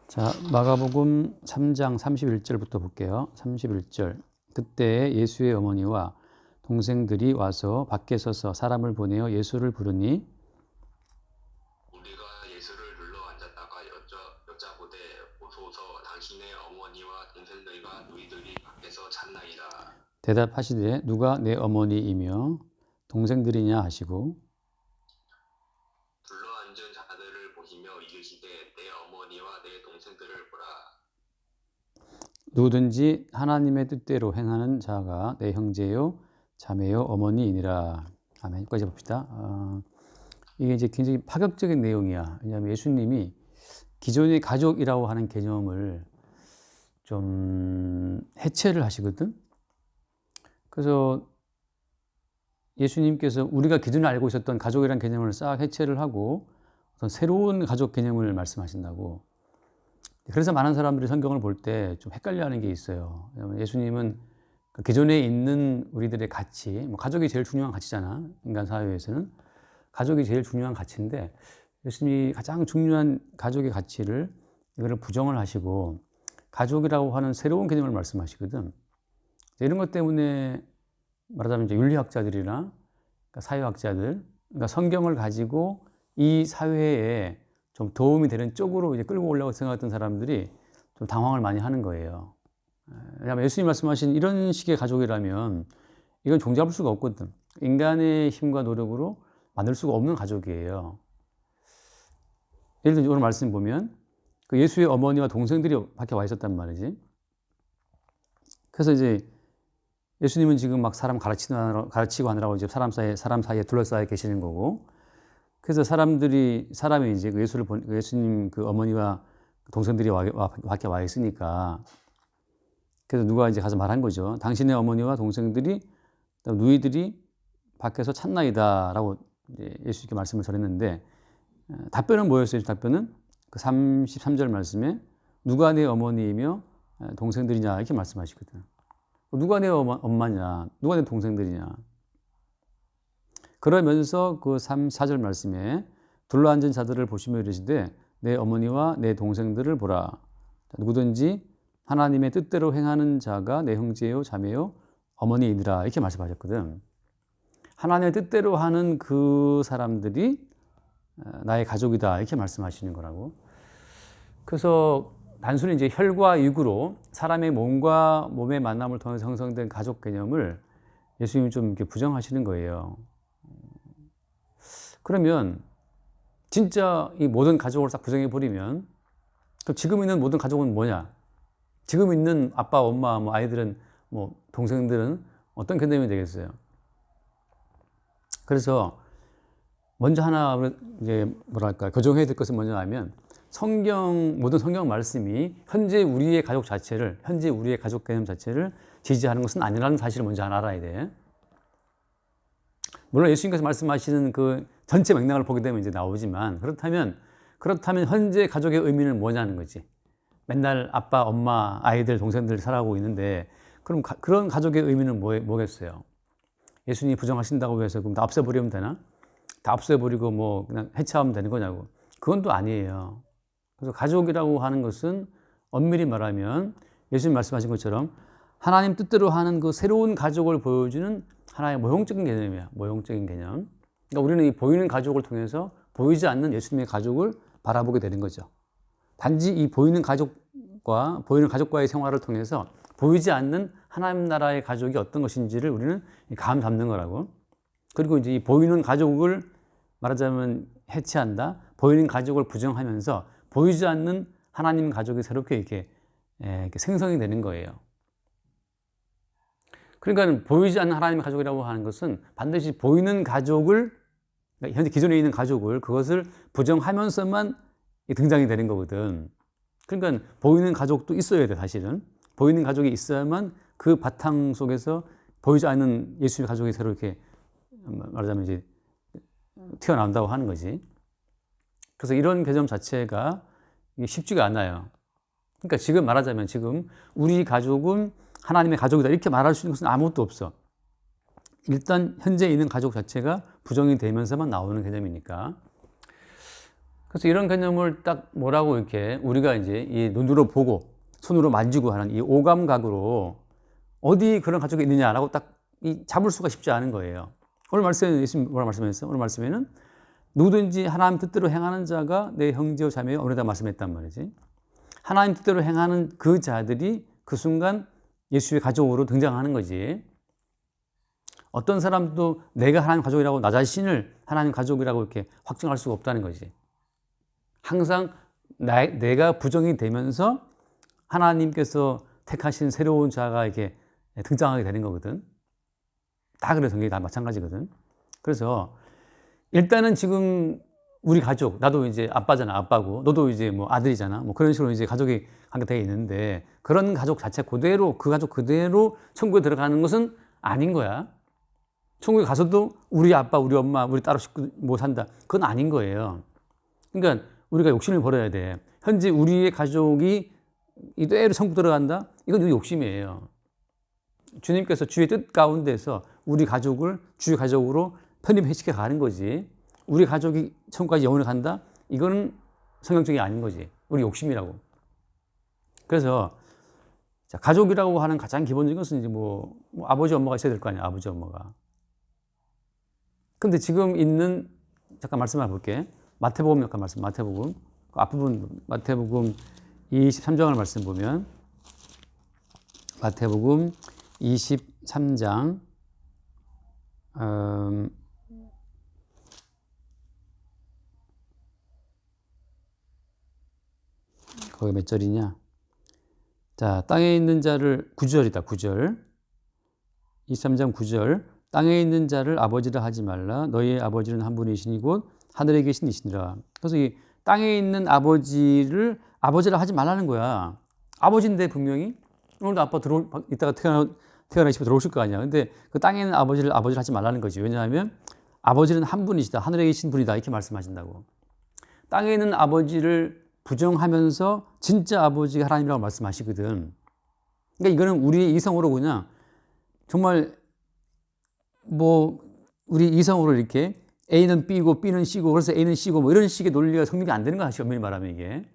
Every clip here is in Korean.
자, 마가복음 3장 31절부터 볼게요. 31절. 그때 예수의 어머니와 동생들이 와서 밖에 서서 사람을 보내어 예수를 부르니 우리가 예수를 눌러 앉았다가 여짜보되 오소서 당신의 어머니와 동생들과 너희들이 밖에서 찾나이다. 대답하시되 누가 내 어머니이며 동생들이냐 하시고 둘러 앉은 자들을 보시며 이르시되 내 어머니와 내 동생들을 보라. 누구든지 하나님의 뜻대로 행하는 자가 내 형제요 자매요 어머니이니라. 아멘. 여기까지 봅시다. 이게 이제 굉장히 파격적인 내용이야. 왜냐하면 예수님이 기존의 가족이라고 하는 개념을 좀 해체를 하시거든. 그래서 예수님께서 우리가 기존에 알고 있었던 가족이라는 개념을 싹 해체를 하고 어떤 새로운 가족 개념을 말씀하신다고. 그래서 많은 사람들이 성경을 볼 때 좀 헷갈려하는 게 있어요. 왜냐하면 예수님은 기존에 있는 우리들의 가치, 가족이 제일 중요한 가치잖아. 인간 사회에서는 가족이 제일 중요한 가치인데 예수님이 가장 중요한 가족의 가치를 이거를 부정을 하시고 가족이라고 하는 새로운 개념을 말씀하시거든. 이런 것 때문에 말하자면 이제 윤리학자들이나 그러니까 사회학자들, 그러니까 성경을 가지고 이 사회에 좀 도움이 되는 쪽으로 이제 끌고 오려고 생각했던 사람들이 좀 당황을 많이 하는 거예요. 왜냐하면 예수님 말씀하신 이런 식의 가족이라면 이건 종잡을 수가 없거든. 인간의 힘과 노력으로 만들 수가 없는 가족이에요. 예를 들어 오늘 말씀 보면 그 예수의 어머니와 동생들이 밖에 와 있었단 말이지. 그래서 이제 예수님은 지금 막 사람 가르치고 하느라고 이제 사람 사이에 둘러싸여 계시는 거고. 그래서 사람이 이제 예수님 그 어머니와 동생들이 밖에 와 있으니까. 그래서 누가 이제 가서 말한 거죠. 당신의 어머니와 동생들이 너희들이 밖에서 찾나이다라고 이제 예수님께 말씀을 전했는데 답변은 뭐였어요? 답변은 그 33절 말씀에 누가 내 어머니이며 동생들이냐 이렇게 말씀하시거든. 누가 내 엄마냐, 누가 내 동생들이냐. 그러면서 그 34절 말씀에 둘러앉은 자들을 보시며 이르시되 내 어머니와 내 동생들을 보라. 누구든지 하나님의 뜻대로 행하는 자가 내 형제요 자매요 어머니이니라 이렇게 말씀하셨거든. 하나님의 뜻대로 하는 그 사람들이 나의 가족이다 이렇게 말씀하시는 거라고. 그래서 단순히 이제 혈과 육으로 사람의 몸과 몸의 만남을 통해서 형성된 가족 개념을 예수님이 좀 이렇게 부정하시는 거예요. 그러면 진짜 이 모든 가족을 싹 부정해 버리면 그럼 지금 있는 모든 가족은 뭐냐? 지금 있는 아빠, 엄마, 아이들은 동생들은 어떤 개념이 되겠어요? 그래서 먼저 하나 이제 교정해야 될 것은 뭐냐면 모든 성경 말씀이 현재 우리의 가족 자체를, 현재 우리의 가족 개념 자체를 지지하는 것은 아니라는 사실을 먼저 알아야 돼. 물론 예수님께서 말씀하시는 그 전체 맥락을 보게 되면 이제 나오지만 그렇다면 현재 가족의 의미는 뭐냐는 거지. 맨날 아빠, 엄마, 아이들, 동생들 살아가고 있는데 그럼 그런 가족의 의미는 뭐겠어요? 예수님이 부정하신다고 해서 그럼 다 없애버리면 되나? 다 없애버리고 그냥 해체하면 되는 거냐고. 그건 또 아니에요. 그래서 가족이라고 하는 것은 엄밀히 말하면 예수님 말씀하신 것처럼 하나님 뜻대로 하는 그 새로운 가족을 보여주는 하나의 모형적인 개념이야. 모형적인 개념. 그러니까 우리는 이 보이는 가족을 통해서 보이지 않는 예수님의 가족을 바라보게 되는 거죠. 단지 이 보이는 가족과의 생활을 통해서 보이지 않는 하나님 나라의 가족이 어떤 것인지를 우리는 감 잡는 거라고. 그리고 이제 이 보이는 가족을 말하자면 해체한다. 보이는 가족을 부정하면서 보이지 않는 하나님 가족이 새롭게 이렇게 생성이 되는 거예요. 그러니까 보이지 않는 하나님의 가족이라고 하는 것은 반드시 보이는 가족을, 현재 기존에 있는 가족을 그것을 부정하면서만 등장이 되는 거거든. 그러니까 보이는 가족도 있어야 돼, 사실은. 보이는 가족이 있어야만 그 바탕 속에서 보이지 않는 예수님의 가족이 새로 이렇게 말하자면 이제 튀어나온다고 하는 거지. 그래서 이런 개념 자체가 쉽지가 않아요. 그러니까 지금 말하자면 지금 우리 가족은 하나님의 가족이다 이렇게 말할 수 있는 것은 아무것도 없어. 일단 현재 있는 가족 자체가 부정이 되면서만 나오는 개념이니까. 그래서 이런 개념을 딱 뭐라고 이렇게 우리가 이제 이 눈으로 보고 손으로 만지고 하는 이 오감각으로 어디 그런 가족이 있느냐라고 딱 잡을 수가 쉽지 않은 거예요. 오늘 말씀에 예수님 뭐라 말씀하셨어요? 오늘 말씀에는 누구든지 하나님 뜻대로 행하는 자가 내 형제요 자매요. 오늘다 말씀했단 말이지. 하나님 뜻대로 행하는 그 자들이 그 순간 예수의 가족으로 등장하는 거지. 어떤 사람도 내가 하나님 가족이라고 나 자신을 하나님 가족이라고 이렇게 확정할 수가 없다는 거지. 항상 내가 부정이 되면서 하나님께서 택하신 새로운 자가 이렇게 등장하게 되는 거거든. 다 그래, 성경이 다 마찬가지거든. 그래서 일단은 지금 우리 가족, 나도 이제 아빠잖아, 아빠고, 너도 이제 뭐 아들이잖아, 뭐 그런 식으로 이제 가족이 관계되어 있는데 그런 가족 자체 그대로, 그 가족 그대로 천국에 들어가는 것은 아닌 거야. 천국에 가서도 우리 아빠, 우리 엄마, 우리 따로 식구 뭐 산다. 그건 아닌 거예요. 그러니까 우리가 욕심을 버려야 돼. 현재 우리의 가족이 이대로 천국 들어간다? 이건 욕심이에요. 주님께서 주의 뜻 가운데서 우리 가족을 주의 가족으로 편입시켜 가는 거지. 우리 가족이 천국까지 영원히 간다? 이거는 성경적이 아닌 거지. 우리 욕심이라고. 그래서 자, 가족이라고 하는 가장 기본적인 것은 이제 뭐 아버지 엄마가 있어야 될 거 아니야. 아버지 엄마가. 근데 지금 있는 잠깐 말씀해 볼게. 마태복음 잠깐 말씀. 마태복음 그 앞부분 마태복음 23장을 말씀 보면 마태복음 23장 거기 몇 절이냐? 자, 땅에 있는 자를 9절이다. 9절. 23장 9절. 땅에 있는 자를 아버지라 하지 말라. 너희의 아버지는 한 분이시니 곧 하늘에 계신 이시니라. 그래서 이 땅에 있는 아버지를 아버지라 하지 말라는 거야. 아버지인데 분명히 오늘도 아빠 이따가 태어나 집에 들어오실 거 아니야. 근데 그 땅에 있는 아버지를 아버지라 하지 말라는 거지. 왜냐하면 아버지는 한 분이시다. 하늘에 계신 분이다. 이렇게 말씀하신다고. 땅에 있는 아버지를 부정하면서 진짜 아버지가 하나님이라고 말씀하시거든. 그러니까 이거는 우리의 이성으로 그냥 정말 뭐 우리 이성으로 이렇게 A는 B고 B는 C고 그래서 A는 C고 뭐 이런 식의 논리가 성립이 안 되는 거야. 엄밀히 말하면 이게.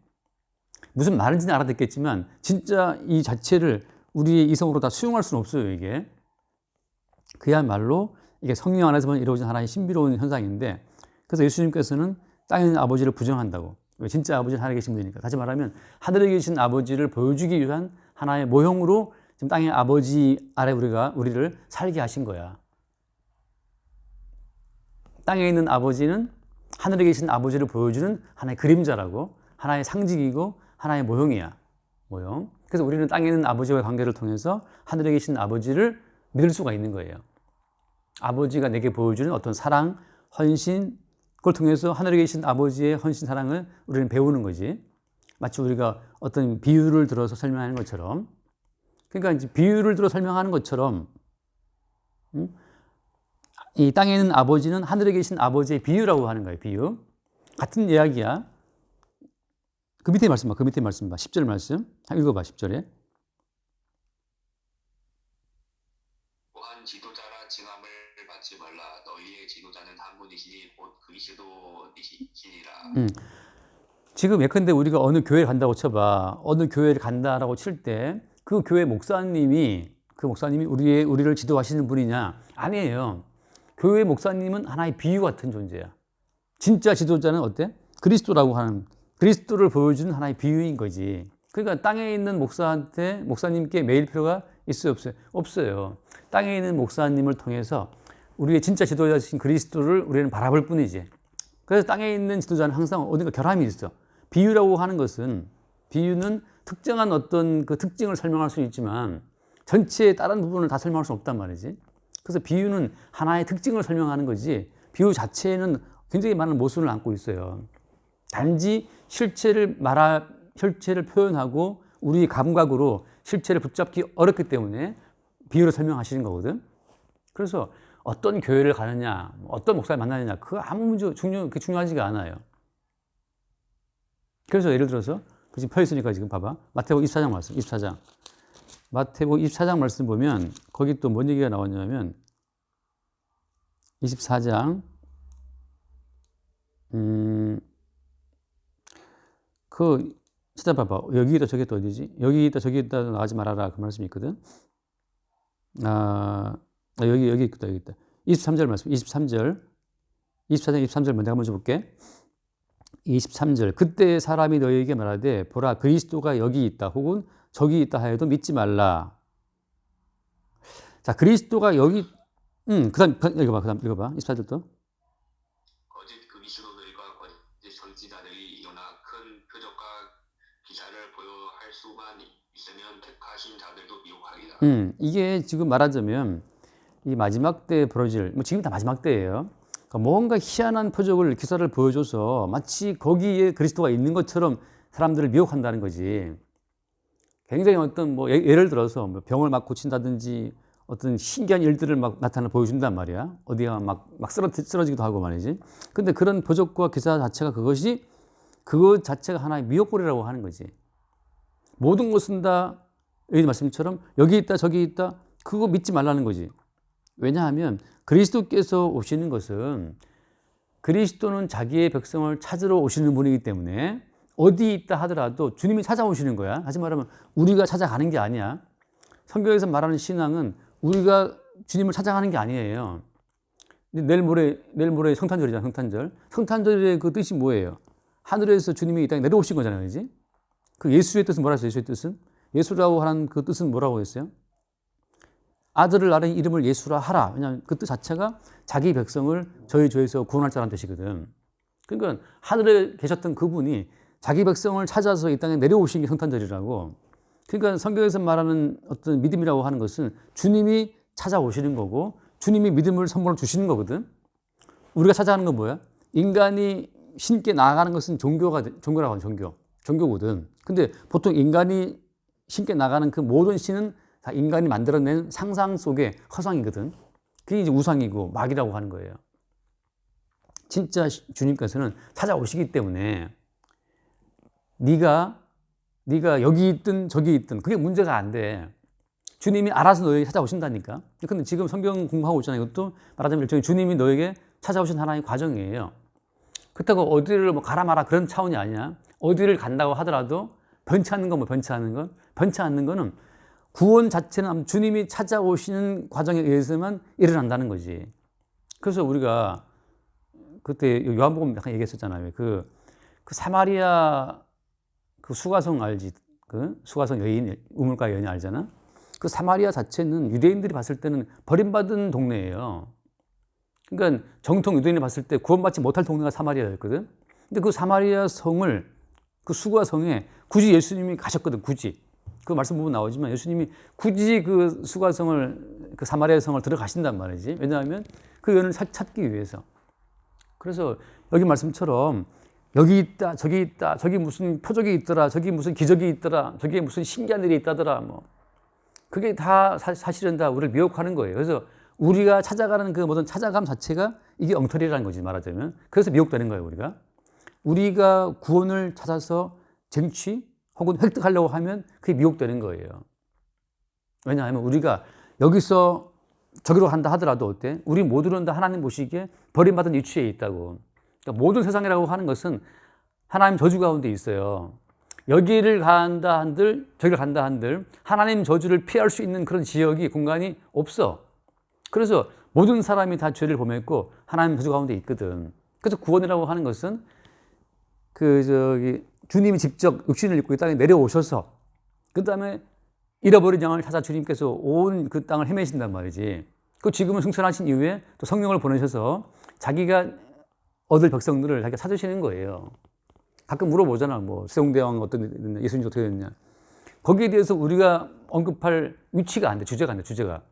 무슨 말인지는 알아듣겠지만 진짜 이 자체를 우리의 이성으로 다 수용할 수는 없어요. 이게. 그야말로 이게 성령 안에서만 이루어진 하나의 신비로운 현상인데 그래서 예수님께서는 땅에 있는 아버지를 부정한다고. 왜? 진짜 아버지는 하늘에 계신 분이니까. 다시 말하면 하늘에 계신 아버지를 보여주기 위한 하나의 모형으로 지금 땅의 아버지 아래 우리를 살게 하신 거야. 땅에 있는 아버지는 하늘에 계신 아버지를 보여주는 하나의 그림자라고, 하나의 상징이고 하나의 모형이야. 모형. 그래서 우리는 땅에 있는 아버지와의 관계를 통해서 하늘에 계신 아버지를 믿을 수가 있는 거예요. 아버지가 내게 보여주는 어떤 사랑, 헌신, 그걸 통해서 하늘에 계신 아버지의 헌신 사랑을 우리는 배우는 거지. 마치 우리가 어떤 비유를 들어서 설명하는 것처럼. 그러니까 이제 비유를 들어 설명하는 것처럼 이 땅에 있는 아버지는 하늘에 계신 아버지의 비유라고 하는 거예요. 비유. 같은 이야기야. 그 밑에 말씀 봐. 그 밑에 말씀 봐. 10절 말씀. 읽어봐. 10절에. 또한 지도자라 칭함을 받지 말라. 너희의 지도자는 한 분이시니 곧 그리스도이시니라. 지금 예컨대 우리가 어느 교회를 간다고 쳐봐. 어느 교회를 간다라고 칠 때 그 교회 목사님이 우리를 지도하시는 분이냐? 아니에요. 교회 목사님은 하나의 비유 같은 존재야. 진짜 지도자는 어때? 그리스도라고 하는, 그리스도를 보여주는 하나의 비유인 거지. 그러니까 땅에 있는 목사님께 매일 필요가 있어요, 없어요? 없어요. 땅에 있는 목사님을 통해서 우리의 진짜 지도자이신 그리스도를 우리는 바라볼 뿐이지. 그래서 땅에 있는 지도자는 항상 어딘가 결함이 있어. 비유라고 하는 것은, 비유는 특정한 어떤 그 특징을 설명할 수 있지만 전체의 다른 부분을 다 설명할 수 없단 말이지. 그래서 비유는 하나의 특징을 설명하는 거지 비유 자체는 굉장히 많은 모순을 안고 있어요. 단지 실체를 표현하고 우리 감각으로 실체를 붙잡기 어렵기 때문에 비유로 설명하시는 거거든. 그래서 어떤 교회를 가느냐, 어떤 목사를 만나느냐, 그거 아무 문제 중요하지가 않아요. 그래서 예를 들어서 지금 펴 있으니까 지금 봐봐. 마태복음 24장 말씀, 24장. 마태복음 24장 말씀 보면 거기 또 뭔 얘기가 나왔냐면 24장 그 찾아봐봐. 여기 있다 저기 있다 어디지? 여기 있다 저기 있다 나가지 말아라 그 말씀이 있거든. 여기 있다 여기 있다. 23절 말씀. 23절 23절 먼저 한번 볼게. 23절 그때 사람이 너희에게 말하되 보라 그리스도가 여기 있다 혹은 저기 있다 하여도 믿지 말라. 자 그리스도가 여기 그다음 읽어봐 24절도. 거짓 그리스도들과 거짓 선지자들이 일어나 큰 표적과 기사를 보여할 수만 있으면 택하신 자들도 미혹하리라. 이게 지금 말하자면 이 마지막 때에 벌어질 뭐 지금 다 마지막 때예요. 그러니까 뭔가 희한한 표적을 기사를 보여줘서 마치 거기에 그리스도가 있는 것처럼 사람들을 미혹한다는 거지. 굉장히 어떤 뭐 예를 들어서 뭐 병을 막 고친다든지 어떤 신기한 일들을 막 보여준단 말이야. 어디가 막 쓰러지기도 하고 말이지. 근데 그런 표적과 기사 자체가 그것 자체가 하나의 미혹거리라고 하는 거지. 모든 것은 다 여기 말씀처럼 여기 있다 저기 있다 그거 믿지 말라는 거지. 왜냐하면 그리스도께서 오시는 것은 그리스도는 자기의 백성을 찾으러 오시는 분이기 때문에 어디 있다 하더라도 주님이 찾아오시는 거야. 다시 말하면 우리가 찾아가는 게 아니야. 성경에서 말하는 신앙은 우리가 주님을 찾아가는 게 아니에요. 내일 모레 성탄절이잖아. 성탄절의 그 뜻이 뭐예요? 하늘에서 주님이 이 땅에 내려오신 거잖아요. 그지? 그 예수의 뜻은 뭐라 했어요? 예수의 뜻은? 예수라고 하는 그 뜻은 뭐라고 했어요? 아들을 낳은 이름을 예수라 하라. 왜냐하면 그 뜻 자체가 자기 백성을 저희 죄에서 구원할 자라는 뜻이거든. 그러니까 하늘에 계셨던 그분이 자기 백성을 찾아서 이 땅에 내려오신 게 성탄절이라고. 그러니까 성경에서 말하는 어떤 믿음이라고 하는 것은 주님이 찾아오시는 거고 주님이 믿음을 선물로 주시는 거거든. 우리가 찾아가는 건 뭐야? 인간이 신께 나아가는 것은 종교라고 하는 종교거든. 근데 보통 인간이 신께 나가는 그 모든 신은 다 인간이 만들어낸 상상 속의 허상이거든. 그게 이제 우상이고 마귀라고 하는 거예요. 진짜 주님께서는 찾아오시기 때문에 네가 여기 있든 저기 있든 그게 문제가 안 돼. 주님이 알아서 너에게 찾아오신다니까. 근데 지금 성경 공부하고 있잖아요. 이것도 말하자면 일종의 주님이 너에게 찾아오신 하나의 과정이에요. 그렇다고 어디를 뭐 가라 마라 그런 차원이 아니야. 어디를 간다고 하더라도 변치 않는 건 뭐 변치 않는 거는 구원 자체는 주님이 찾아오시는 과정에 의해서만 일어난다는 거지. 그래서 우리가 그때 요한복음 약간 얘기했었잖아요. 그 사마리아 그 수가성 알지? 그 수가성 여인, 우물가 여인 알잖아? 그 사마리아 자체는 유대인들이 봤을 때는 버림받은 동네예요. 그러니까 정통 유대인이 봤을 때 구원받지 못할 동네가 사마리아였거든. 근데 그 사마리아 성을 그 수가성에 굳이 예수님이 가셨거든. 굳이. 그 말씀 보면 나오지만 예수님이 굳이 그 수가성을 그 사마리아 성을 들어가신단 말이지. 왜냐하면 그 여인을 찾기 위해서. 그래서 여기 말씀처럼 여기 있다, 저기 무슨 표적이 있더라, 저기 무슨 기적이 있더라, 저기 무슨 신기한 일이 있다더라, 뭐. 그게 다 사실은 다 우리를 미혹하는 거예요. 그래서 우리가 찾아가는 그 모든 찾아감 자체가 이게 엉터리라는 거지, 말하자면. 그래서 미혹되는 거예요, 우리가. 우리가 구원을 찾아서 쟁취 혹은 획득하려고 하면 그게 미혹되는 거예요. 왜냐하면 우리가 여기서 저기로 간다 하더라도 어때? 우리 모두는 다 하나님 보시기에 버림받은 위치에 있다고. 그러니까 모든 세상이라고 하는 것은 하나님 저주 가운데 있어요. 여기를 간다 한들 저기를 간다 한들 하나님 저주를 피할 수 있는 그런 지역이 공간이 없어. 그래서 모든 사람이 다 죄를 범했고 하나님 저주 가운데 있거든. 그래서 구원이라고 하는 것은 주님이 직접 육신을 입고 이 땅에 내려오셔서 그 다음에 잃어버린 양을 찾아 주님께서 온 그 땅을 헤매신단 말이지. 그 지금은 승천하신 이후에 또 성령을 보내셔서 자기가 얻을 백성들을 자기가 찾으시는 거예요. 가끔 물어보잖아. 뭐 세종대왕 어떤 예수님이 어떻게 됐냐. 거기에 대해서 우리가 언급할 위치가 안 돼. 주제가 안 돼. 주제가.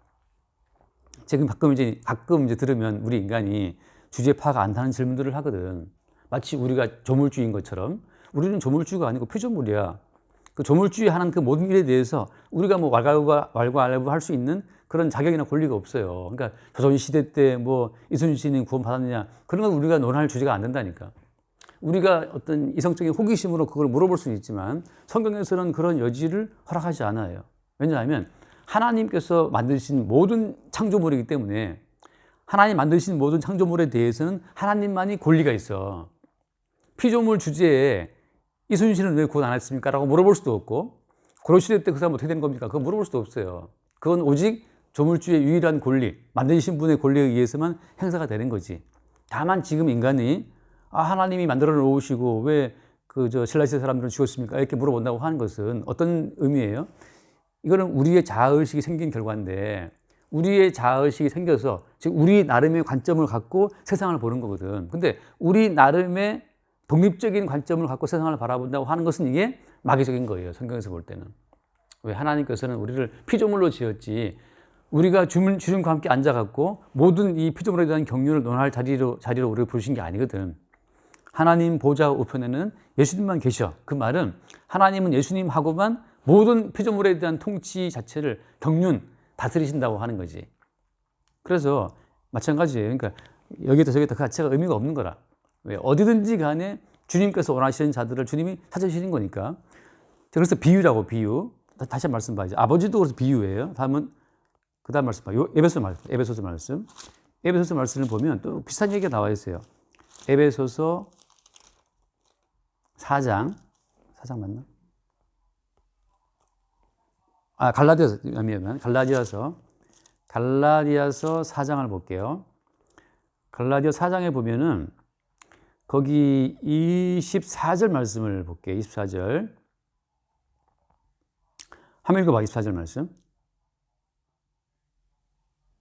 지금 가끔 이제 들으면 우리 인간이 주제 파악 안 하는 질문들을 하거든. 마치 우리가 조물주인 것처럼. 우리는 조물주가 아니고 피조물이야. 그 조물주의 하는 그 모든 일에 대해서 우리가 뭐 왈가왈부 할 수 있는 그런 자격이나 권리가 없어요. 그러니까 조선시대 때 뭐 이순신이 구원받았느냐 그런 건 우리가 논할 주제가 안 된다니까. 우리가 어떤 이성적인 호기심으로 그걸 물어볼 수는 있지만 성경에서는 그런 여지를 허락하지 않아요. 왜냐하면 하나님께서 만드신 모든 창조물이기 때문에 하나님 만드신 모든 창조물에 대해서는 하나님만이 권리가 있어. 피조물 주제에 이순신은 왜 구원 안 했습니까? 라고 물어볼 수도 없고, 고려시대 때 그 사람 어떻게 된 겁니까? 그거 물어볼 수도 없어요. 그건 오직 조물주의 유일한 권리, 만드신 분의 권리에 의해서만 행사가 되는 거지. 다만 지금 인간이 하나님이 만들어 놓으시고 왜 신라시대 사람들은 죽었습니까? 이렇게 물어본다고 하는 것은 어떤 의미예요? 이거는 우리의 자아의식이 생긴 결과인데, 우리의 자아의식이 생겨서 즉 우리 나름의 관점을 갖고 세상을 보는 거거든. 근데 우리 나름의 독립적인 관점을 갖고 세상을 바라본다고 하는 것은 이게 마귀적인 거예요. 성경에서 볼 때는. 왜? 하나님께서는 우리를 피조물로 지었지, 우리가 주님과 함께 앉아갖고 모든 이 피조물에 대한 경륜을 논할 자리로 우리를 부르신 게 아니거든. 하나님 보좌 우편에는 예수님만 계셔. 그 말은 하나님은 예수님하고만 모든 피조물에 대한 통치 자체를 경륜 다스리신다고 하는 거지. 그래서 마찬가지예요. 그러니까 여기다 저기다 그 자체가 의미가 없는 거라. 왜? 어디든지 간에 주님께서 원하시는 자들을 주님이 찾으시는 거니까. 그래서 비유라고, 비유. 다시 한 말씀 봐야지. 아버지도 그래서 비유예요. 그 다음 말씀 봐요. 에베소서 말씀. 에베소서 말씀을 보면 또 비슷한 얘기가 나와 있어요. 에베소서 4장 맞나? 갈라디아서 4장을 볼게요. 갈라디아 4장에 보면은 거기 24절 말씀을 볼게요. 24절. 한번 읽어봐. 24절 말씀.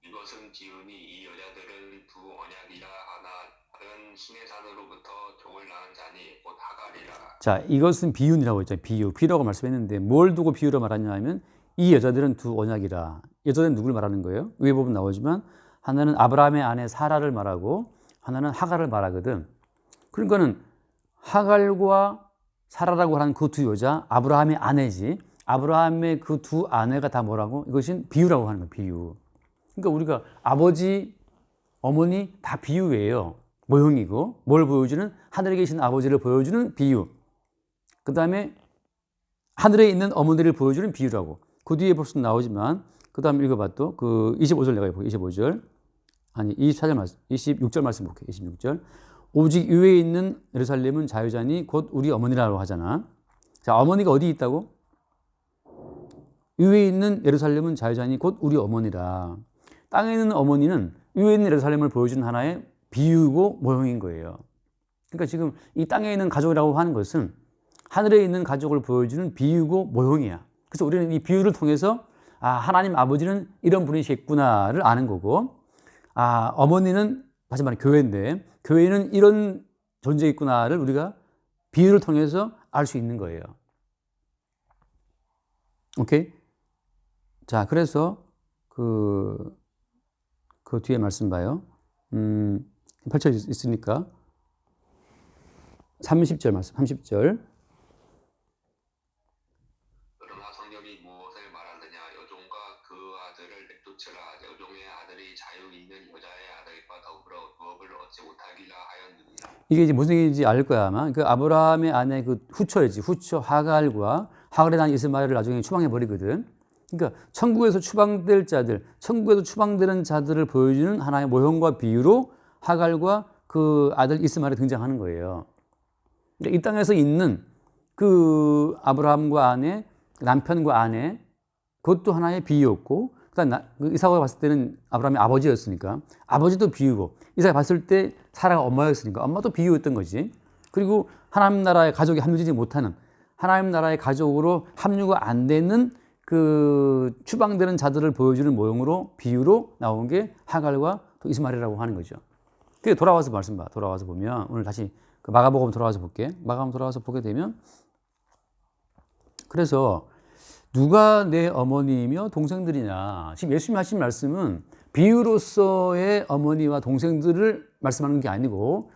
이것은 기운이 이 여자들은 두 언약이라 하나 다른 신의 산으로부터 종을 낳은 자니 곧 하갈이라. 자, 이것은 비유라고 했죠. 비유라고 말씀했는데 뭘 두고 비유로 말하냐 하면 이 여자들은 두 언약이라. 여자들은 누굴 말하는 거예요? 위에 보면 나오지만 하나는 아브라함의 아내 사라를 말하고 하나는 하갈을 말하거든. 그러니까는 하갈과 사라라고 하는 그 두 여자, 아브라함의 아내지. 아브라함의 그 두 아내가 다 뭐라고? 이것은 비유라고 하는 거예요. 비유. 그러니까 우리가 아버지, 어머니 다 비유예요. 모형이고 뭘 보여주는? 하늘에 계신 아버지를 보여주는 비유. 그 다음에 하늘에 있는 어머니를 보여주는 비유라고. 그 뒤에 벌써 나오지만 그 다음에 읽어봐 또 그 25절 내가 볼게요. 25절. 아니 24절 말씀, 26절 말씀 볼게요. 26절. 오직 위에 있는 예루살렘은 자유자니 곧 우리 어머니라고 하잖아. 자, 어머니가 어디 있다고? 위에 있는 예루살렘은 자유자니 곧 우리 어머니라. 땅에 있는 어머니는 위에 있는 예루살렘을 보여주는 하나의 비유고 모형인 거예요. 그러니까 지금 이 땅에 있는 가족이라고 하는 것은 하늘에 있는 가족을 보여주는 비유고 모형이야. 그래서 우리는 이 비유를 통해서 하나님 아버지는 이런 분이시겠구나를 아는 거고, 어머니는 다시 말해 교회인데 교회는 이런 존재있구나를 우리가 비유를 통해서 알 수 있는 거예요. 오케이? 자, 그래서 그 뒤에 말씀 봐요. 펼쳐 있으니까 30절 말씀, 30절. 그러나 성경이 무엇을 말하느냐? 여종과 그 아들을 내쫓으라. 여종의 아들이 자유 있는 여자의 아들과 더불어 부업을 얻지 못하기라 하였느니라. 이게 이제 무슨 얘기인지 알 거야 아마. 그 아브라함의 아내 그 후처 하갈과 하갈에 대한 이스마엘을 나중에 추방해 버리거든. 그러니까 천국에서 추방될 자들, 천국에서 추방되는 자들을 보여주는 하나의 모형과 비유로 하갈과 그 아들 이스마엘이 등장하는 거예요. 그러니까 이 땅에서 있는 그 아브라함과 아내, 남편과 아내, 그것도 하나의 비유였고, 그다음 이삭을 봤을 때는 아브라함의 아버지였으니까 아버지도 비유고, 이삭이 봤을 때 사라가 엄마였으니까 엄마도 비유였던 거지. 그리고 하나님 나라의 가족이 합류되지 못하는, 하나님 나라의 가족으로 합류가 안 되는 그 추방되는 자들을 보여주는 모형으로 비유로 나온 게 하갈과 또 이스마엘이라고 하는 거죠. 그게 돌아와서 말씀 봐. 돌아와서 보면 오늘 다시 그 마가복음 돌아와서 볼게. 마가복음 돌아와서 보게 되면, 그래서 누가 내 어머니며 동생들이냐. 지금 예수님이 하신 말씀은 비유로서의 어머니와 동생들을 말씀하는 게 아니고,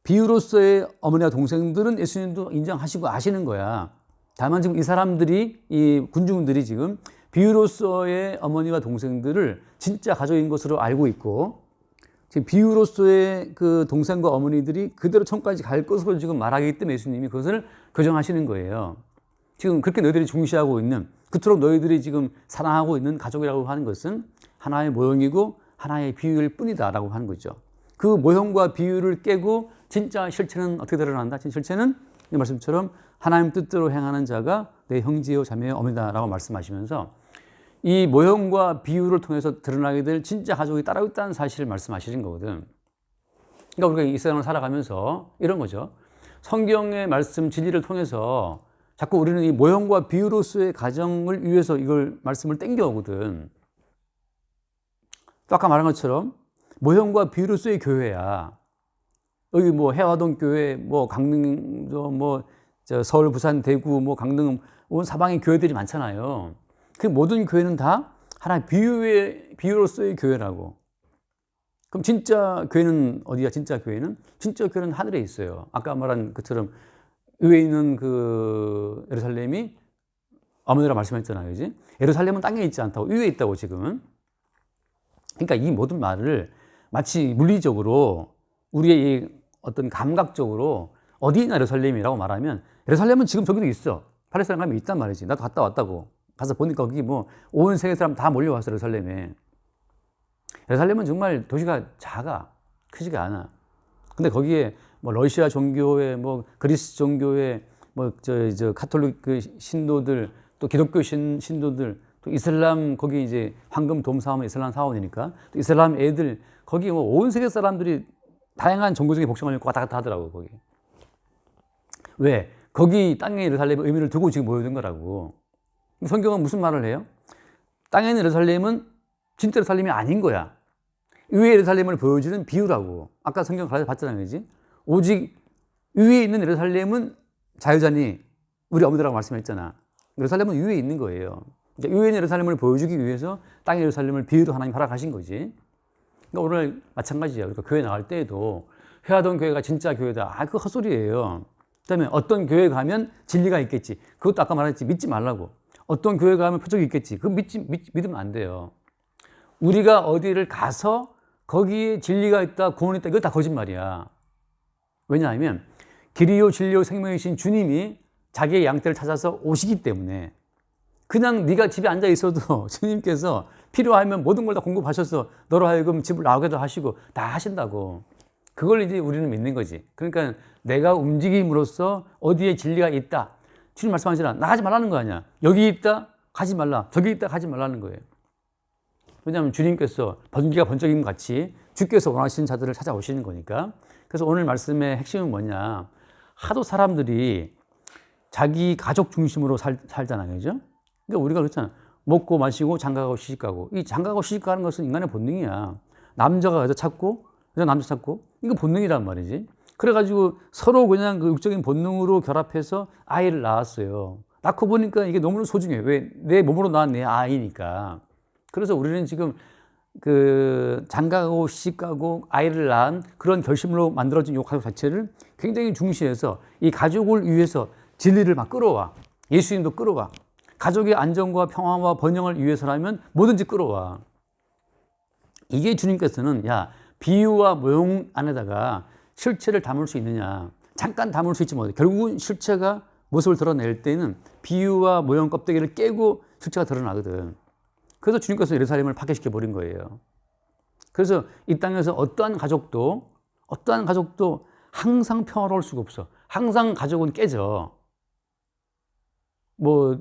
비유로서의 어머니와 동생들은 예수님도 인정하시고 아시는 거야. 다만 지금 이 사람들이, 이 군중들이 지금 비유로서의 어머니와 동생들을 진짜 가족인 것으로 알고 있고, 지금 비유로서의 그 동생과 어머니들이 그대로 천국까지 갈 것으로 지금 말하기 때문에 예수님이 그것을 교정하시는 거예요. 지금 그렇게 너희들이 중시하고 있는, 그토록 너희들이 지금 사랑하고 있는 가족이라고 하는 것은 하나의 모형이고 하나의 비유일 뿐이다라고 하는 거죠. 그 모형과 비유를 깨고 진짜 실체는 어떻게 드러난다? 실체는 이 말씀처럼 하나님 뜻대로 행하는 자가 내 형제요 자매요 어머니다라고 말씀하시면서 이 모형과 비유를 통해서 드러나게 될 진짜 가족이 따로 있다는 사실을 말씀하시는 거거든. 그러니까 우리가 이 세상을 살아가면서 이런 거죠. 성경의 말씀 진리를 통해서 자꾸 우리는 이 모형과 비유로서의 가정을 위해서 이걸 말씀을 땡겨오거든. 또 아까 말한 것처럼 모형과 비유로서의 교회야. 여기 뭐 해화동 교회, 뭐 강릉, 뭐 서울, 부산, 대구, 뭐 강릉 온 사방에 교회들이 많잖아요. 그 모든 교회는 다 하나의 비유로서의 교회라고. 그럼 진짜 교회는 어디야? 진짜 교회는? 진짜 교회는 하늘에 있어요. 아까 말한 것처럼 위에 있는 그 예루살렘이 어머니라 말씀했잖아요. 그지? 예루살렘은 땅에 있지 않다고, 위에 있다고 지금은. 그러니까 이 모든 말을 마치 물리적으로 우리의 이 어떤 감각적으로 어디 있나 예루살렘이라고 말하면 예루살렘은 지금 저기도 있어. 팔레스타인 가면 있단 말이지. 나도 갔다 왔다고. 가서 보니까 거기 뭐 온 세계 사람 다 몰려왔어, 예루살렘에. 예루살렘은 정말 도시가 작아. 크지가 않아. 근데 거기에 뭐 러시아 종교회, 뭐 그리스 종교회, 뭐 카톨릭 그 신도들, 또 기독교 신도들, 또 이슬람 거기 이제 황금 돔 사오면 이슬람 사원이니까 또 이슬람 애들 거기 뭐 온 세계 사람들이 다양한 종교적인 복장을 입고 왔다 갔다 하더라고 거기. 왜? 거기 땅에 예루살렘의 의미를 두고 지금 모여든 거라고. 성경은 무슨 말을 해요? 땅에 있는 예루살렘은 진짜 예루살렘이 아닌 거야. 위에 예루살렘을 보여주는 비유라고. 아까 성경 가르쳐 봤잖아요, 그지? 오직 위에 있는 예루살렘은 자유자니 우리 어머니라고 말씀했잖아. 예루살렘은 위에 있는 거예요. 그러니까 위에 있는 예루살렘을 보여주기 위해서 땅의 예루살렘을 비유로 하나님 허락하신 거지. 그러니까 오늘 마찬가지야. 우리가 교회 나갈 때에도 회화동 교회가 진짜 교회다. 그거 헛소리예요. 그다음에 어떤 교회 가면 진리가 있겠지. 그것도 아까 말했지. 믿지 말라고. 어떤 교회 가면 표적이 있겠지. 그거 믿으면 안 돼요. 우리가 어디를 가서 거기에 진리가 있다, 구원이 있다. 이거 다 거짓말이야. 왜냐하면 길이요 진리요 생명이신 주님이 자기의 양떼를 찾아서 오시기 때문에 그냥 네가 집에 앉아 있어도 주님께서 필요하면 모든 걸 다 공급하셔서 너로 하여금 집을 나오게도 하시고 다 하신다고. 그걸 이제 우리는 믿는 거지. 그러니까 내가 움직임으로써 어디에 진리가 있다. 주님 말씀하시잖아. 나가지 말라는 거 아니야. 여기 있다, 가지 말라. 저기 있다, 가지 말라는 거예요. 왜냐하면 주님께서 번개가 번쩍임 같이 주께서 원하시는 자들을 찾아오시는 거니까. 그래서 오늘 말씀의 핵심은 뭐냐. 하도 사람들이 자기 가족 중심으로 살잖아요. 그죠? 그러니까 우리가 그렇잖아. 먹고 마시고 장가가고 시집가고. 이 장가가고 시집가는 것은 인간의 본능이야. 남자가 여자 찾고, 여자 남자 찾고. 이거 본능이란 말이지. 그래가지고 서로 그냥 그 육적인 본능으로 결합해서 아이를 낳았어요. 낳고 보니까 이게 너무나 소중해. 왜? 내 몸으로 낳은 내 아이니까. 그래서 우리는 지금 그 장가가고 시집가고 아이를 낳은 그런 결심으로 만들어진 이 가족 자체를 굉장히 중시해서 이 가족을 위해서 진리를 막 끌어와. 예수님도 끌어와. 가족의 안정과 평화와 번영을 위해서라면 뭐든지 끌어와. 이게 주님께서는 야, 비유와 모형 안에다가 실체를 담을 수 있느냐. 잠깐 담을 수 있지 못해. 결국은 실체가 모습을 드러낼 때는 비유와 모형 껍데기를 깨고 실체가 드러나거든. 그래서 주님께서 예루살렘을 파괴시켜 버린 거예요. 그래서 이 땅에서 어떠한 가족도 항상 평화로울 수가 없어. 항상 가족은 깨져. 뭐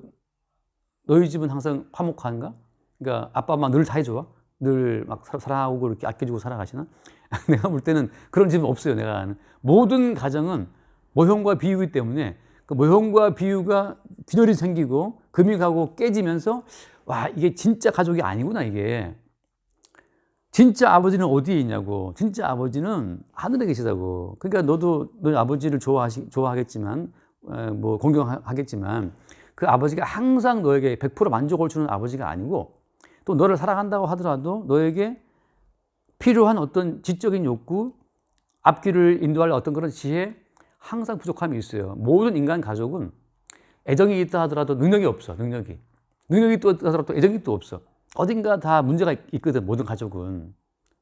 너희 집은 항상 화목한가? 그러니까 아빠 엄마 늘 다 해줘. 늘 막 사랑하고 이렇게 아껴주고 살아가시나? 내가 볼 때는 그런 집은 없어요. 내가 아는 모든 가정은 모형과 비유이기 때문에 그 모형과 비유가 균열이 생기고 금이 가고 깨지면서 와, 이게 진짜 가족이 아니구나. 이게 진짜 아버지는 어디에 있냐고. 진짜 아버지는 하늘에 계시다고. 그러니까 너도 너희 아버지를 좋아하겠지만 뭐 공경하겠지만 그 아버지가 항상 너에게 100% 만족을 주는 아버지가 아니고 또 너를 사랑한다고 하더라도 너에게 필요한 어떤 지적인 욕구, 앞길을 인도할 어떤 그런 지혜 항상 부족함이 있어요. 모든 인간 가족은 애정이 있다 하더라도 능력이 없어. 능력이 또 하더라도 애정이 또 없어. 어딘가 다 문제가 있거든. 모든 가족은.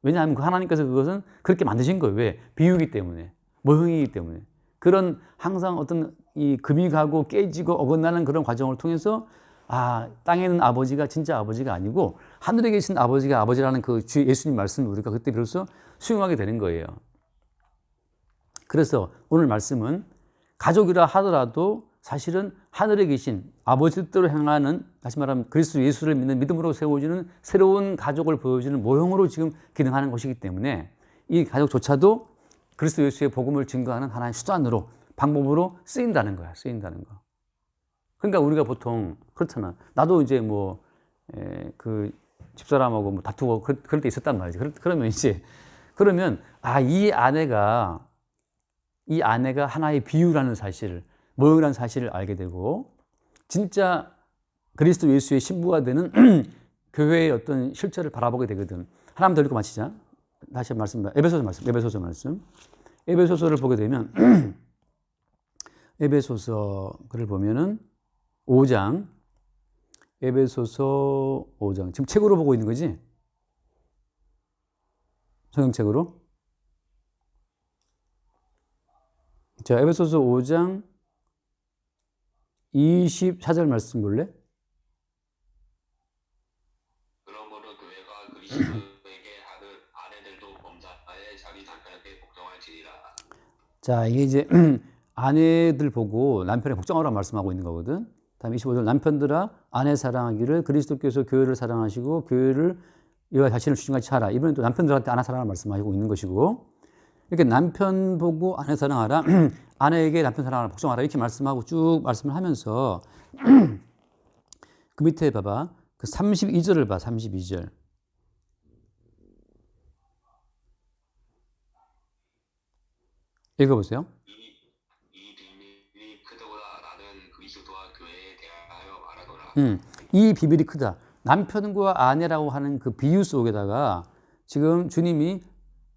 왜냐하면 그 하나님께서 그것은 그렇게 만드신 거예요. 왜? 비유이기 때문에, 모형이기 때문에. 그런 항상 어떤 이 금이 가고 깨지고 어긋나는 그런 과정을 통해서 아, 땅에 있는 아버지가 진짜 아버지가 아니고 하늘에 계신 아버지가 아버지라는 그 주 예수님 말씀을 우리가 그때 비로소 수용하게 되는 거예요. 그래서 오늘 말씀은 가족이라 하더라도 사실은 하늘에 계신 아버지 뜻대로 행하는, 다시 말하면 그리스도 예수를 믿는 믿음으로 세워지는 새로운 가족을 보여주는 모형으로 지금 기능하는 것이기 때문에 이 가족조차도 그리스도 예수의 복음을 증거하는 하나의 수단으로, 방법으로 쓰인다는 거야. 쓰인다는 거. 그러니까 우리가 보통 그렇잖아. 나도 이제 뭐 그 집사람하고 뭐 다투고 그럴 때 있었단 말이지. 그러면 이제 이 아내가 하나의 비유라는 사실을, 모형이라는 사실을 알게 되고, 진짜 그리스도 예수의 신부가 되는 교회의 어떤 실체를 바라보게 되거든. 하나만 더 읽고 마치자. 다시 말씀입니다. 에베소서 말씀. 에베소서를 보게 되면 에베소서를 보면은 5장, 에베소서 5장. 지금 책으로 보고 있는 거지? 성경책으로? 자, 에베소서 5장 24절 말씀 볼래? 그러므로 교회가 그리스도에게 하듯 아내들도 범사에 자기 남편에게 복종할지니라. 자, 이게 이제 아내들 보고 남편에 복종하라고 말씀하고 있는 거거든. 다음 25절, 남편들아 아내 사랑하기를 그리스도께서 교회를 사랑하시고 교회를 이와 자신을 주님같이 하라. 이번엔 또 남편들한테 아내 사랑을 말씀하시고 있는 것이고, 이렇게 남편 보고 아내 사랑하라, 아내에게 남편 사랑하라, 복종하라, 이렇게 말씀하고 쭉 말씀을 하면서 그 밑에 봐봐. 그 32절을 봐. 32절. 읽어보세요. 이 비밀이 크도다. 나는 그리스도와 교회에 대하여 말하노라. 이 비밀이 크다. 남편과 아내라고 하는 그 비유 속에다가 지금 주님이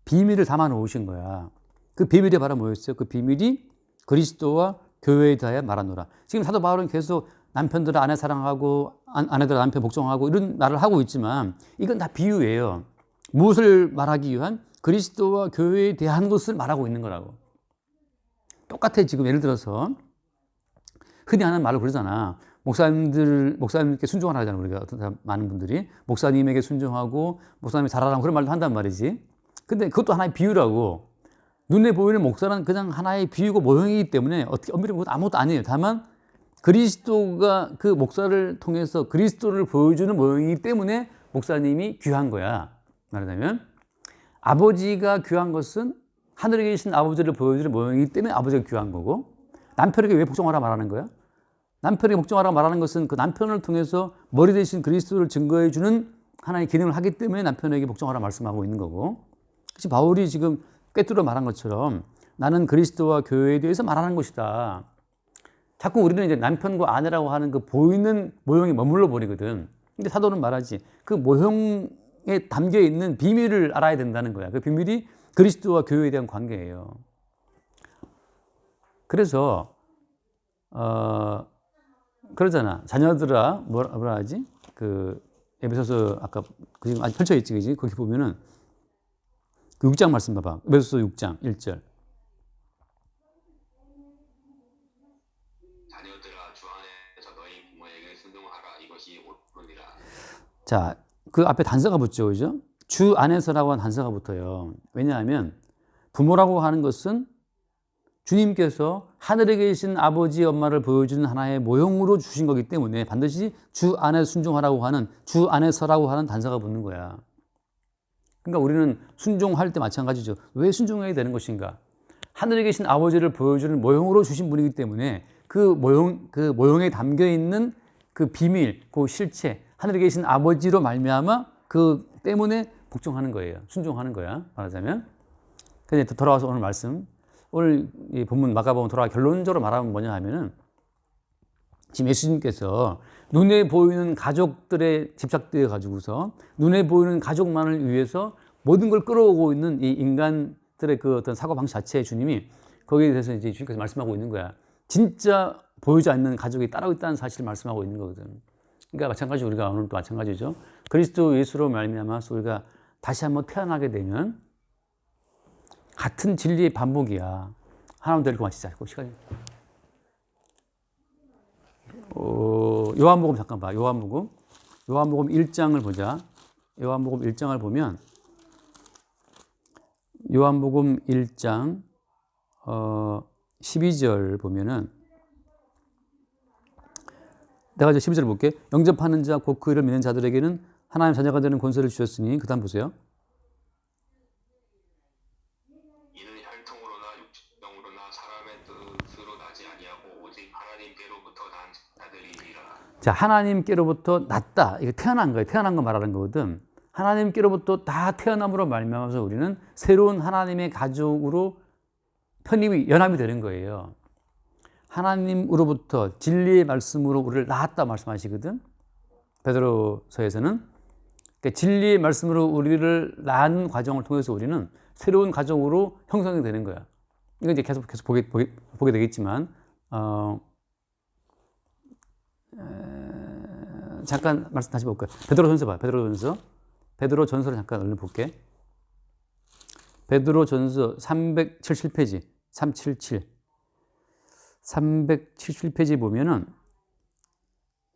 비밀을 담아 놓으신 거야. 그 비밀이 바로 뭐였어요? 그 비밀이 그리스도와 교회에 대하여 말하노라. 지금 사도 바울은 계속 남편들을 아내 사랑하고 아내들 남편 복종하고 이런 말을 하고 있지만 이건 다 비유예요. 무엇을 말하기 위한? 그리스도와 교회에 대한 것을 말하고 있는 거라고. 똑같아. 지금 예를 들어서 흔히 하는 말을 그러잖아. 목사님께 순종하라 하잖아. 우리가 많은 분들이 목사님에게 순종하고 목사님이 잘하라고 그런 말도 한단 말이지. 근데 그것도 하나의 비유라고. 눈에 보이는 목사는 그냥 하나의 비유고 모형이기 때문에 어떻게 엄밀히 보면 아무것도 아니에요. 다만 그리스도가 그 목사를 통해서 그리스도를 보여주는 모형이기 때문에 목사님이 귀한 거야. 말하자면 아버지가 귀한 것은 하늘에 계신 아버지를 보여주는 모형이기 때문에 아버지가 귀한 거고, 남편에게 왜 복종하라 말하는 거야? 남편에게 복종하라 말하는 것은 그 남편을 통해서 머리 대신 그리스도를 증거해 주는 하나의 기능을 하기 때문에 남편에게 복종하라 말씀하고 있는 거고, 그치? 바울이 지금 꿰뚫어 말한 것처럼 나는 그리스도와 교회에 대해서 말하는 것이다. 자꾸 우리는 이제 남편과 아내라고 하는 그 보이는 모형에 머물러 버리거든. 근데 사도는 말하지. 그 모형에 담겨 있는 비밀을 알아야 된다는 거야. 그 비밀이 그리스도와 교회에 대한 관계예요. 그래서 그러잖아. 자녀들아 뭐라 하지? 그 에베소서 아까 지금 아직 펼쳐 있지, 그지? 거기 보면은 그 6장 말씀 봐봐. 에베소서 6장 1절. 자녀들아 주 안에서 너희 부모에게 순종하라. 이것이 옳으니라. 자, 그 앞에 단서가 붙죠, 그죠? 주 안에서라고 하는 단서가 붙어요. 왜냐하면 부모라고 하는 것은 주님께서 하늘에 계신 아버지, 엄마를 보여주는 하나의 모형으로 주신 거기 때문에 반드시 주 안에 순종하라고 하는, 주 안에서라고 하는 단서가 붙는 거야. 그러니까 우리는 순종할 때 마찬가지죠. 왜 순종해야 되는 것인가? 하늘에 계신 아버지를 보여주는 모형으로 주신 분이기 때문에 그 모형에 담겨 있는 그 비밀, 그 실체, 하늘에 계신 아버지로 말미암아 그 때문에 복종하는 거예요. 순종하는 거야. 말하자면. 근데 또 돌아와서 오늘 말씀. 오늘 이 본문 마가복음 돌아와 결론적으로 말하면 뭐냐 하면은 지금 예수님께서 눈에 보이는 가족들에 집착되어 가지고서 눈에 보이는 가족만을 위해서 모든 걸 끌어오고 있는 이 인간들의 그 어떤 사고방식 자체에 주님이 거기에 대해서 이제 주님께서 말씀하고 있는 거야. 진짜 보이지 않는 가족이 따로 있다는 사실을 말씀하고 있는 거거든. 그러니까 마찬가지 우리가 오늘도 마찬가지죠. 그리스도 예수로 말미암아서 우리가 다시 한번 태어나게 되면 같은 진리의 반복이야. 하나만 더 읽고 마치자. 시간이. 요한복음 잠깐 봐. 요한복음 1장을 보자. 요한복음 1장을 보면 요한복음 1장 12절 보면은 내가 이제 12절 볼게. 영접하는 자, 곧 그 이를 믿는 자들에게는 하나님 자녀가 되는 권세를 주셨으니, 그 다음 보세요. 이는 혈통으로나 육정으로나 사람의 뜻으로 나지 아니하고 오직 하나님께로부터 난 자들이니라. 자, 하나님께로부터 났다. 이게 태어난 거예요. 태어난 거 말하는 거거든. 하나님께로부터 다 태어남으로 말미암아서 우리는 새로운 하나님의 가족으로 편입이 연합이 되는 거예요. 하나님으로부터 진리의 말씀으로 우리를 낳았다 말씀하시거든. 베드로서에서는 그러니까 진리의 말씀으로 우리를 낳은 과정을 통해서 우리는 새로운 가족으로 형성이 되는 거야. 이거 이제 계속 보게 되겠지만 잠깐 말씀 다시 볼까요? 베드로전서 봐요. 베드로전서를 잠깐 얼른 볼게. 베드로전서 377페이지 377페이지 보면은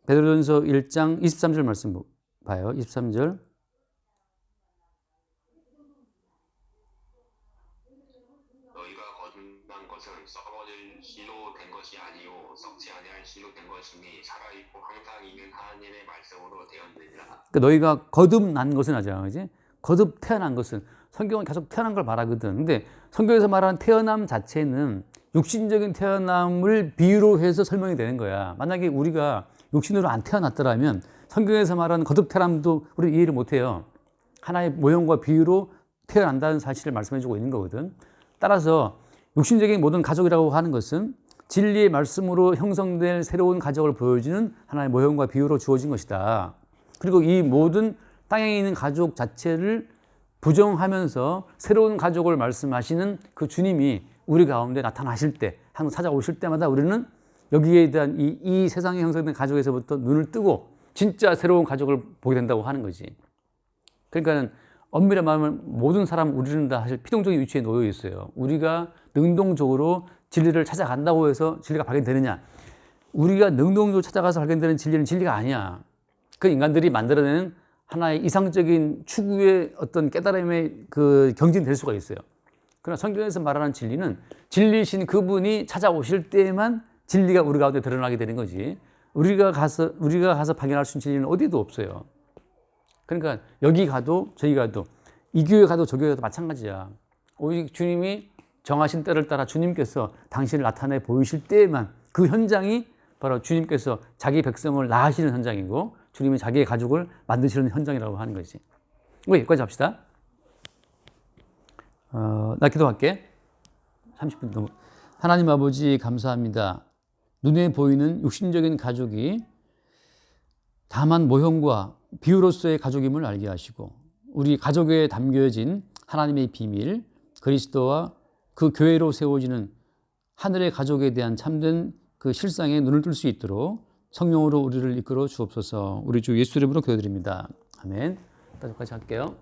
베드로전서 1장 23절 말씀 봐요. 23절. 너희가 거듭난 것은 썩어질 씨로 된 것이 아니요 썩지 아니할 씨로 된 것이니 살아있고 항상 있는 하나님의 말씀으로 되었느니라. 그러니까 너희가 거듭난 것은 하잖아, 그지? 거듭 태어난 것은 성경은 계속 태어난 걸 말하거든. 근데 성경에서 말하는 태어남 자체는 육신적인 태어남을 비유로 해서 설명이 되는 거야. 만약에 우리가 육신으로 안 태어났더라면 성경에서 말하는 거듭 태어남도 우리 이해를 못 해요. 하나의 모형과 비유로 태어난다는 사실을 말씀해 주고 있는 거거든. 따라서 육신적인 모든 가족이라고 하는 것은 진리의 말씀으로 형성될 새로운 가족을 보여주는 하나의 모형과 비유로 주어진 것이다. 그리고 이 모든 땅에 있는 가족 자체를 부정하면서 새로운 가족을 말씀하시는 그 주님이 우리 가운데 나타나실 때, 항상 찾아오실 때마다 우리는 여기에 대한 이 세상에 형성된 가족에서부터 눈을 뜨고 진짜 새로운 가족을 보게 된다고 하는 거지. 그러니까 엄밀히 말하면 모든 사람 우리는 다 사실 피동적인 위치에 놓여 있어요. 우리가 능동적으로 진리를 찾아간다고 해서 진리가 발견되느냐? 우리가 능동적으로 찾아가서 발견되는 진리는 진리가 아니야. 그 인간들이 만들어내는 하나의 이상적인 추구의 어떤 깨달음의 그 경지는 될 수가 있어요. 그러나 성경에서 말하는 진리는 진리신 그분이 찾아오실 때에만 진리가 우리 가운데 드러나게 되는 거지. 우리가 가서 발견할 수 있는 진리는 어디도 없어요. 그러니까 여기 가도 저기 가도 이 교회 가도 저 교회 가도 마찬가지야. 오직 주님이 정하신 때를 따라 주님께서 당신을 나타내 보이실 때에만 그 현장이 바로 주님께서 자기 백성을 낳으시는 현장이고 주님이 자기의 가족을 만드시는 현장이라고 하는 거지. 여기까지 합시다. 나 기도할게. 30분 넘어. 하나님 아버지 감사합니다. 눈에 보이는 육신적인 가족이 다만 모형과 비유로서의 가족임을 알게 하시고 우리 가족에 담겨진 하나님의 비밀, 그리스도와 그 교회로 세워지는 하늘의 가족에 대한 참된 그 실상에 눈을 뜰 수 있도록 성령으로 우리를 이끌어 주옵소서. 우리 주 예수 이름으로 기도드립니다. 아멘. 다섯까지 할게요.